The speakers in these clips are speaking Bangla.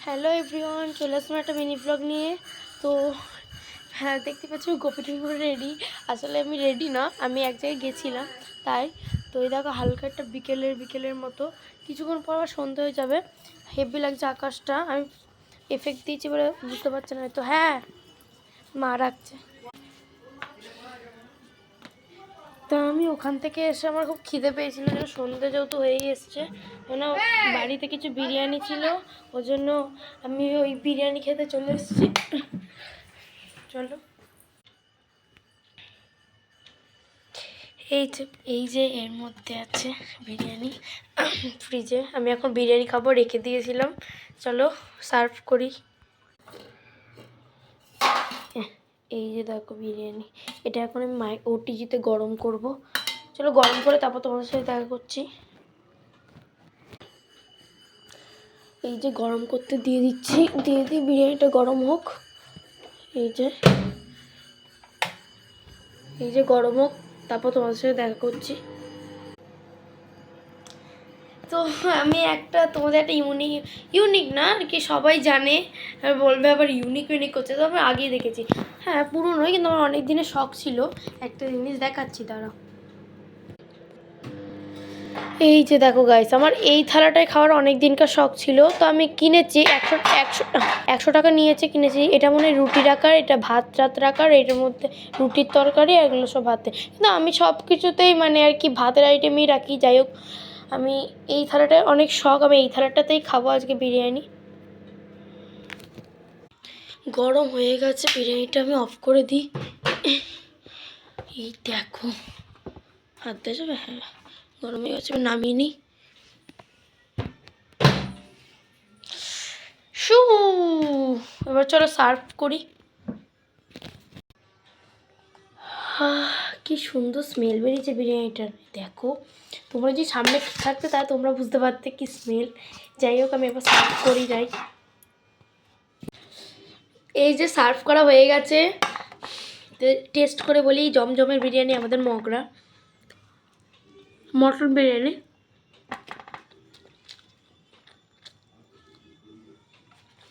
হ্যালো এভরিওয়ান, চলে আসলাম একটা মিনি ব্লগ নিয়ে। তো হ্যাঁ, দেখতে পাচ্ছি গোপী পুরো রেডি। আসলে আমি রেডি না, আমি এক জায়গায় গেছিলাম তাই। তো এই দেখো হালকা একটা বিকেলের মতো, কিছুক্ষণ পর আবার সন্ধ্যা হয়ে যাবে। হেভি লাগছে আকাশটা, আমি এফেক্ট দিয়েছি বলে বুঝতে পারছি না। তো হ্যাঁ, মা রাখছে। তো আমি ওখান থেকে এসে আমার খুব খিদে পেয়েছিল, যেন সন্ধ্যে যেহেতু হয়েই এসছে, কেন বাড়িতে কিছু বিরিয়ানি ছিল, ওই জন্য আমি ওই বিরিয়ানি খেতে চলে এসেছি। চলো, এই যে এর মধ্যে আছে বিরিয়ানি ফ্রিজে। আমি এখন বিরিয়ানি খাবো, রেখে দিয়েছিলাম। চলো সার্ভ করি। এই যে দেখো বিরিয়ানি, এটা এখন আমি ওটিজিতে গরম করব। চলো গরম করে তারপর তোমাদের সাথে দেখা করছি। এই যে গরম করতে দিয়ে দিচ্ছি, দিয়ে দিই বিরিয়ানিটা গরম হোক। এই যে গরম হোক, তারপর তোমাদের সাথে দেখা করছি। তো আমি তোমাদের একটা ইউনিক না আর কি, সবাই জানে, বলবে আবার ইউনিক করছে। তো আমি আগেই দেখেছি, হ্যাঁ পুরো নয়, কিন্তু আমার অনেক দিনের শখ ছিল। একটা জিনিস দেখাচ্ছি দাঁড়াও। এই যে দেখো গাইস, আমার এই থালাটায় খাওয়ার অনেক দিনকার শখ ছিল। তো আমি কিনেছি, একশো টাকা নিয়েছে, কিনেছি। এটা মনে হয় রুটির আকার, এটা ভাত রাখার, এটার মধ্যে রুটির তরকারি, এগুলো সব ভাতে। কিন্তু আমি সব কিছুতেই মানে আর কি ভাতের আইটেমই রাখি। যাই হোক, আমি এই থালাটায় অনেক শখ, আমি এই থালাটাতেই খাবো আজকে বিরিয়ানি। গরম হয়ে গেছে, বিরিয়ানিটা আমি অফ করে দিই। এই দেখো, হাত দিয়ে যাবে, হ্যাঁ গরম হয়ে গেছে, নামিয়ে নিই। এবার চলো সার্ভ করি। কি সুন্দর স্মেল বেরিয়েছে বিরিয়ানিটার, দেখো। তোমরা যদি সামনে থাকতে তাই তোমরা বুঝতে পারতে কি স্মেল। যাই হোক, আমি এবার সার্ভ করি যাই। এই যে সার্ভ করা হয়ে গেছে, টেস্ট করে বলি। জমজমের বিরিয়ানি, আমাদের মগরা মটন বিরিয়ানি।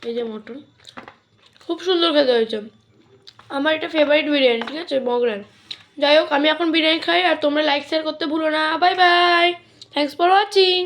এই যে মটন, খুব সুন্দর খেতে হয়েছে। আমার এটা ফেভারিট বিরিয়ানি, ঠিক আছে, মগরার। যাই হোক, আমি এখন বিরিয়ানি খাই, আর তোমরা লাইক শেয়ার করতে ভুলো না। Bye bye, thanks for watching.